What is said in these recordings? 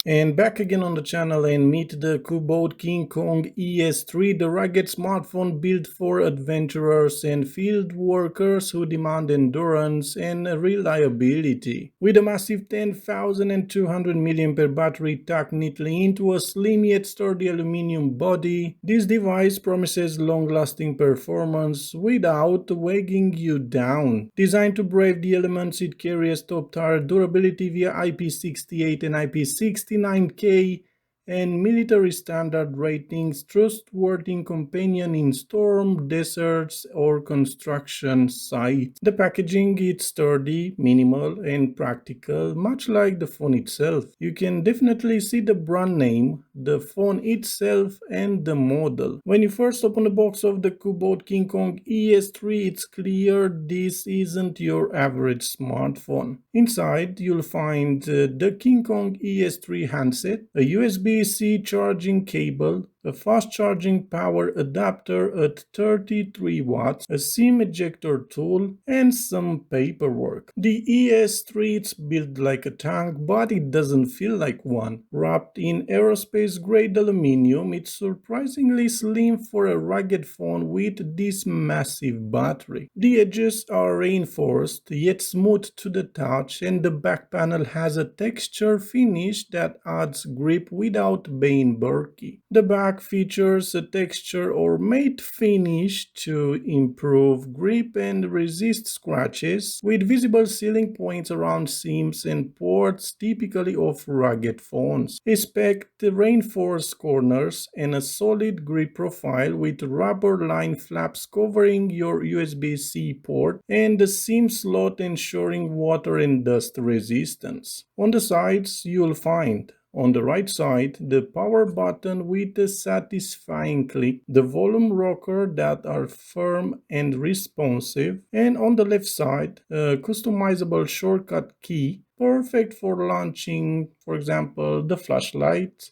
And back again on the channel and meet the Cubot KingKong ES3, the rugged smartphone built for adventurers and field workers who demand endurance and reliability. With a massive 10,200 mAh battery tucked neatly into a slim yet sturdy aluminum body, this device promises long-lasting performance without weighing you down. Designed to brave the elements, it carries top-tier durability via IP68 and IP69K and military standard ratings, trustworthy companion in storm, deserts, or construction sites. The packaging is sturdy, minimal, and practical, much like the phone itself. You can definitely see the brand name, the phone itself, and the model. When you first open the box of the Cubot KingKong ES3, it's clear this isn't your average smartphone. Inside, you'll find the KingKong ES3 handset, a USB-C charging cable, a fast charging power adapter at 33 watts, a SIM ejector tool, and some paperwork. The ES3 is built like a tank, but it doesn't feel like one. Wrapped in aerospace-grade aluminum, it's surprisingly slim for a rugged phone with this massive battery. The edges are reinforced, yet smooth to the touch, and the back panel has a texture finish that adds grip without being bulky. The back features a texture or matte finish to improve grip and resist scratches, with visible sealing points around seams and ports typically of rugged phones. Expect reinforced corners and a solid grip profile with rubber-lined flaps covering your USB-C port and the SIM slot ensuring water and dust resistance. On the sides, you'll find on the right side, the power button with a satisfying click, the volume rocker that are firm and responsive, and on the left side, a customizable shortcut key, perfect for launching, for example, the flashlight,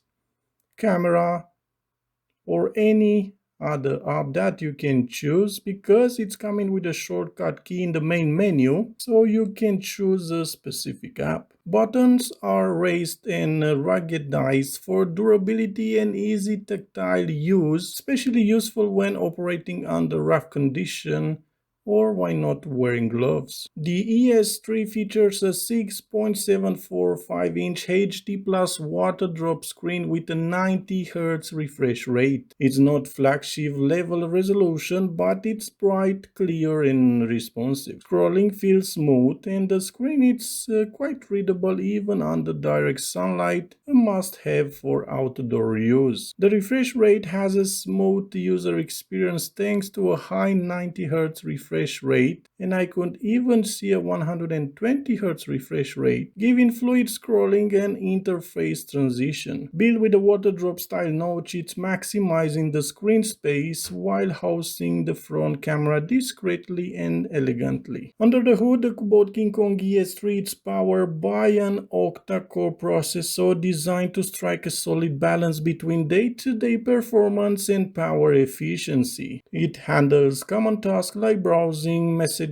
camera, or any other app that you can choose, because it's coming with a shortcut key in the main menu, so you can choose a specific app. Buttons are raised and ruggedized for durability and easy tactile use, especially useful when operating under rough conditions or why not wearing gloves. The ES3 features a 6.745-inch HD Plus water drop screen with a 90Hz refresh rate. It's not flagship level resolution, but it's bright, clear, and responsive. Scrolling feels smooth, and the screen is quite readable even under direct sunlight, a must-have for outdoor use. The refresh rate has a smooth user experience thanks to a high 90Hz refresh rate, and I could even see a 120Hz refresh rate, giving fluid scrolling and interface transition. Built with a water drop style notch, it's maximizing the screen space while housing the front camera discreetly and elegantly. Under the hood, the Cubot KingKong ES3 is powered by an octa-core processor designed to strike a solid balance between day-to-day performance and power efficiency. It handles common tasks like browsing, messaging,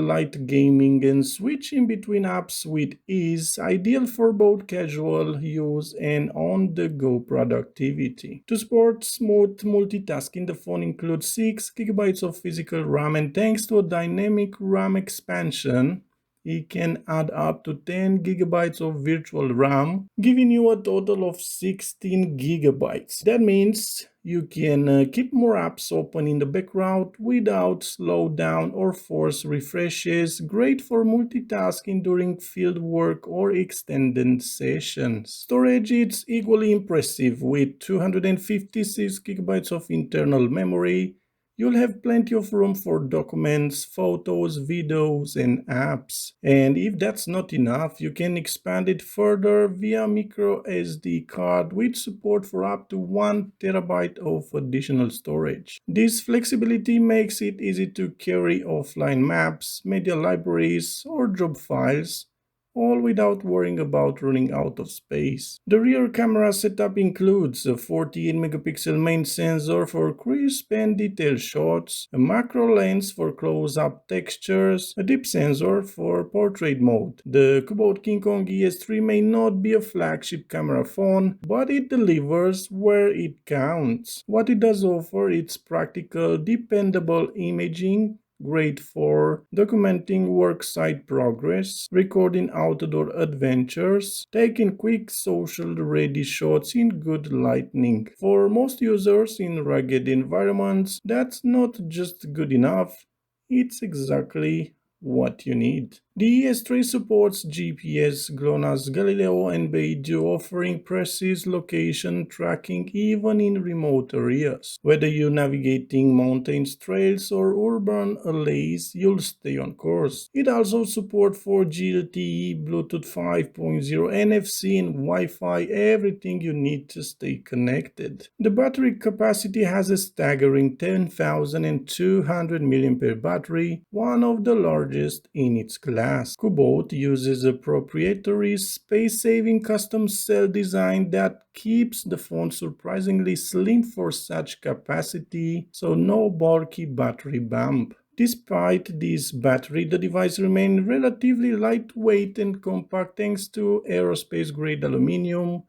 light gaming, and switching between apps with ease, ideal for both casual use and on-the-go productivity. To support smooth multitasking, the phone includes 6 GB of physical RAM, and thanks to a dynamic RAM expansion, it can add up to 10 GB of virtual RAM, giving you a total of 16 GB. That means you can keep more apps open in the background without slow down or force refreshes. Great for multitasking during field work or extended sessions. Storage is equally impressive with 256 GB of internal memory. You'll have plenty of room for documents, photos, videos, and apps. And if that's not enough, you can expand it further via micro SD card with support for up to 1 TB of additional storage. This flexibility makes it easy to carry offline maps, media libraries, or job files all without worrying about running out of space. The rear camera setup includes a 48 megapixel main sensor for crisp and detailed shots, a macro lens for close-up textures, a depth sensor for portrait mode. The Cubot KingKong ES3 may not be a flagship camera phone, but it delivers where it counts. What it does offer is practical, dependable imaging, great for documenting worksite progress, recording outdoor adventures, taking quick social ready shots in good lighting. For most users in rugged environments, that's not just good enough, it's exactly what you need. The ES3 supports GPS, GLONASS, Galileo, and Beidou, offering precise location tracking even in remote areas. Whether you're navigating mountains, trails, or urban allays, you'll stay on course. It also supports 4G LTE, Bluetooth 5.0, NFC, and Wi-Fi, everything you need to stay connected. The battery capacity has a staggering 10,200 mAh battery, one of the largest in its class. Cubot uses a proprietary space-saving custom cell design that keeps the phone surprisingly slim for such capacity, so no bulky battery bump. Despite this battery, the device remains relatively lightweight and compact thanks to aerospace-grade aluminum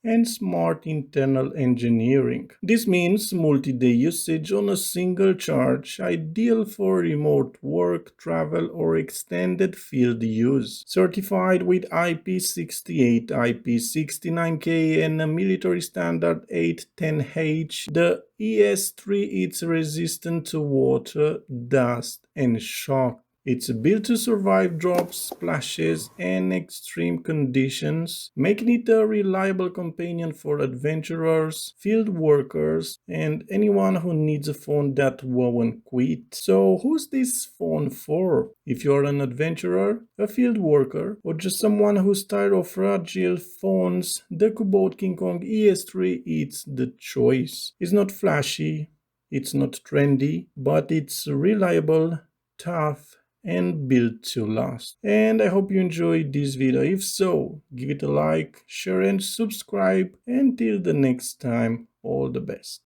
and smart internal engineering. This means multi-day usage on a single charge, ideal for remote work, travel, or extended field use. Certified with IP68, IP69K, and a military standard 810H, the ES3 is resistant to water, dust, and shock. It's built to survive drops, splashes, and extreme conditions, making it a reliable companion for adventurers, field workers, and anyone who needs a phone that won't quit. So, who's this phone for? If you're an adventurer, a field worker, or just someone who's tired of fragile phones, the Cubot KingKong ES3 is the choice. It's not flashy, it's not trendy, but it's reliable, tough, and built to last. And I hope you enjoyed this video. If so, give it a like, share, and subscribe. Until the next time, all the best.